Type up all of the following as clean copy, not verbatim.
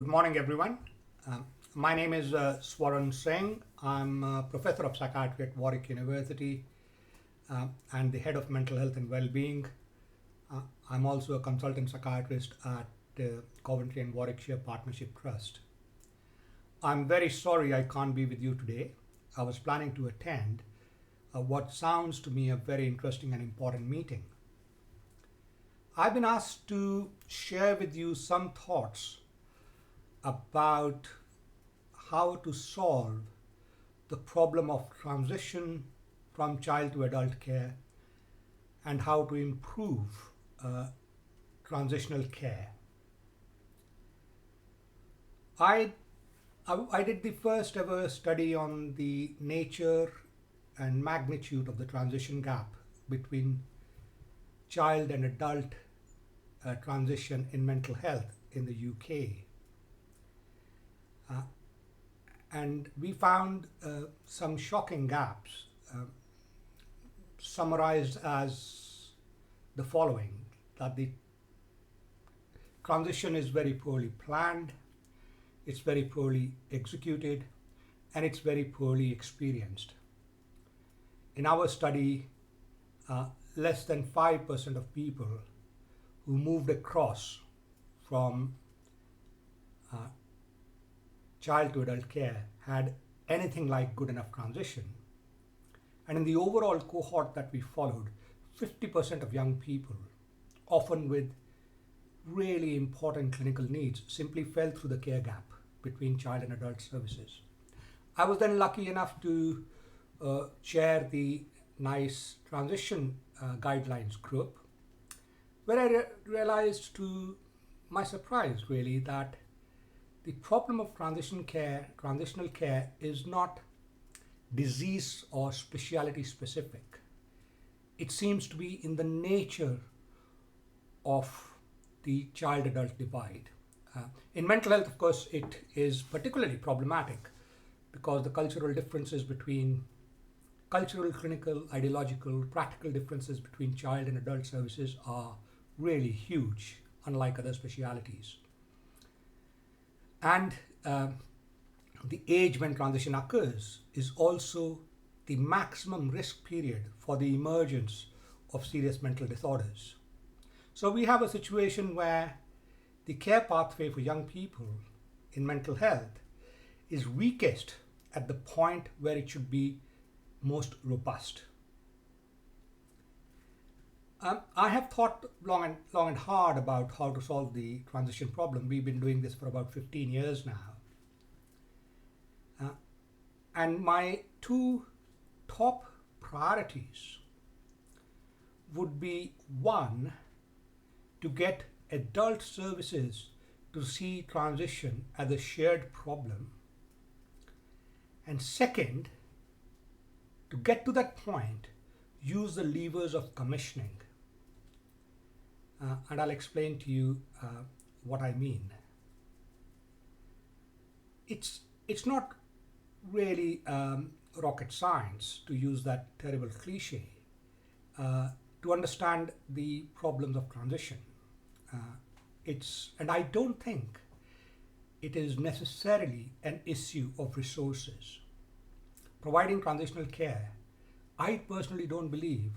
Good morning, everyone. My name is Swaran Singh. I'm a professor of psychiatry at Warwick University and the head of mental health and well-being. I'm also a consultant psychiatrist at Coventry and Warwickshire Partnership Trust. I'm very sorry I can't be with you today. I was planning to attend what sounds to me a very interesting and important meeting. I've been asked to share with you some thoughts about how to solve the problem of transition from child to adult care and how to improve transitional care. I, I did the first ever study on the nature and magnitude of the transition gap between child and adult transition in mental health in the UK. And we found some shocking gaps summarized as the following: that the transition is very poorly planned, it's very poorly executed, and it's very poorly experienced. In our study, less than 5% of people who moved across from child to adult care had anything like good enough transition. And in the overall cohort that we followed, 50% of young people, often with really important clinical needs, simply fell through the care gap between child and adult services. I was then lucky enough to chair the NICE transition guidelines group, where I realized, to my surprise really, that the problem of transitional care is not disease or speciality specific. It seems to be in the nature of the child-adult divide. In mental health, of course, it is particularly problematic because the cultural differences between cultural, clinical, ideological, practical differences between child and adult services are really huge, unlike other specialities. And the age when transition occurs is also the maximum risk period for the emergence of serious mental disorders. So we have a situation where the care pathway for young people in mental health is weakest at the point where it should be most robust. I have thought long and hard about how to solve the transition problem. We've been doing this for about 15 years now. And my two top priorities would be: one, to get adult services to see transition as a shared problem, and second, to get to that point, use the levers of commissioning. And I'll explain to you what I mean. It's not really rocket science, to use that terrible cliche, to understand the problems of transition. And I don't think it is necessarily an issue of resources. Providing transitional care, I personally don't believe,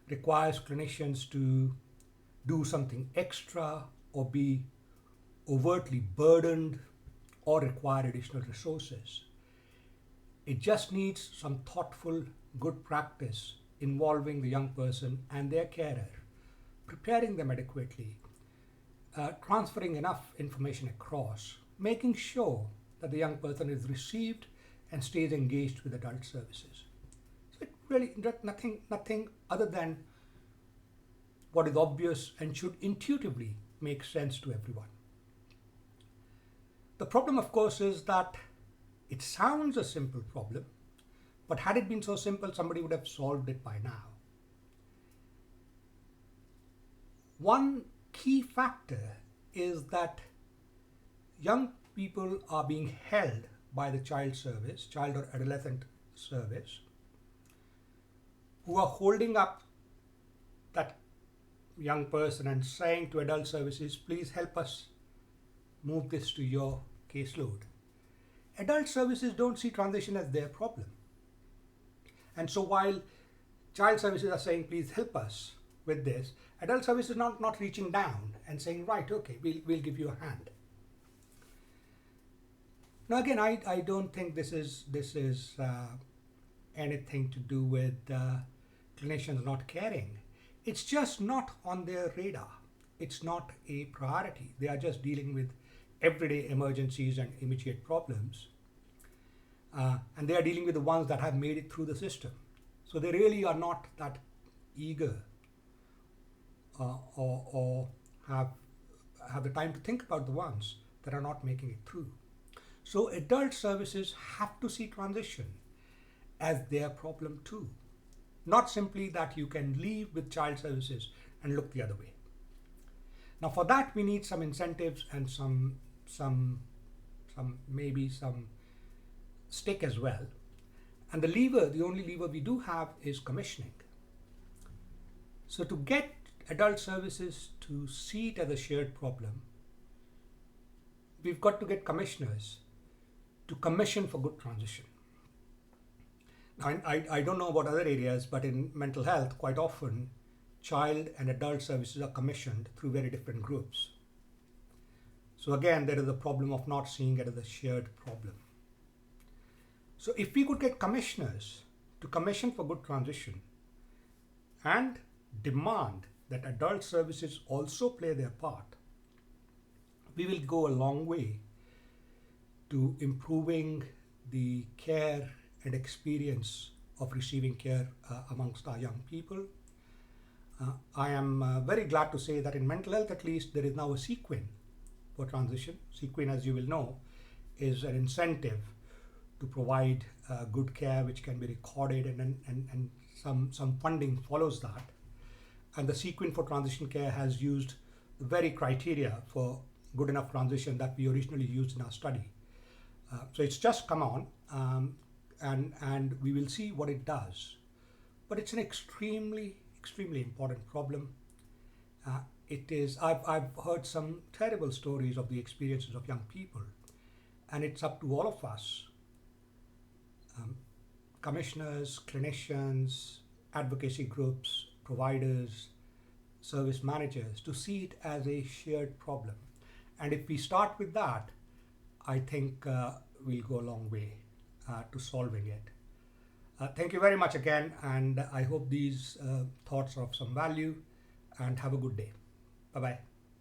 requires clinicians to do something extra or be overtly burdened or require additional resources. It just needs some thoughtful, good practice involving the young person and their carer, preparing them adequately, transferring enough information across, making sure that the young person is received and stays engaged with adult services. So it really nothing other than what is obvious and should intuitively make sense to everyone. The problem, of course, is that it sounds a simple problem, but had it been so simple, somebody would have solved it by now. One key factor is that young people are being held by the child or adolescent service, who are holding up that young person and saying to adult services, please help us move this to your caseload. Adult services don't see transition as their problem. And so while child services are saying, please help us with this, adult services are not reaching down and saying, right, okay, we'll give you a hand. Now again, I don't think this is anything to do with clinicians not caring. It's just not on their radar. It's not a priority. They are just dealing with everyday emergencies and immediate problems. And they are dealing with the ones that have made it through the system. So they really are not that eager or have the time to think about the ones that are not making it through. So adult services have to see transition as their problem too. Not simply that you can leave with child services and look the other way. Now for that we need some incentives and some stick as well. And the only lever we do have is commissioning. So to get adult services to see it as a shared problem, we've got to get commissioners to commission for good transition. Now, I don't know about other areas, but in mental health, quite often, child and adult services are commissioned through very different groups. So again, there is a problem of not seeing it as a shared problem. So if we could get commissioners to commission for good transition and demand that adult services also play their part, we will go a long way to improving the care and experience of receiving care amongst our young people. I am very glad to say that in mental health, at least, there is now a sequin for transition. Sequin, as you will know, is an incentive to provide good care which can be recorded, and some funding follows that. And the sequin for transition care has used the very criteria for good enough transition that we originally used in our study. So it's just come on, and we will see what it does. But it's an extremely important problem. I've heard some terrible stories of the experiences of young people, and it's up to all of us, commissioners, clinicians, advocacy groups, providers, service managers, to see it as a shared problem. And if we start with that, I think we'll go a long way to solving it. Thank you very much again, and I hope these thoughts are of some value, and have a good day. Bye-bye.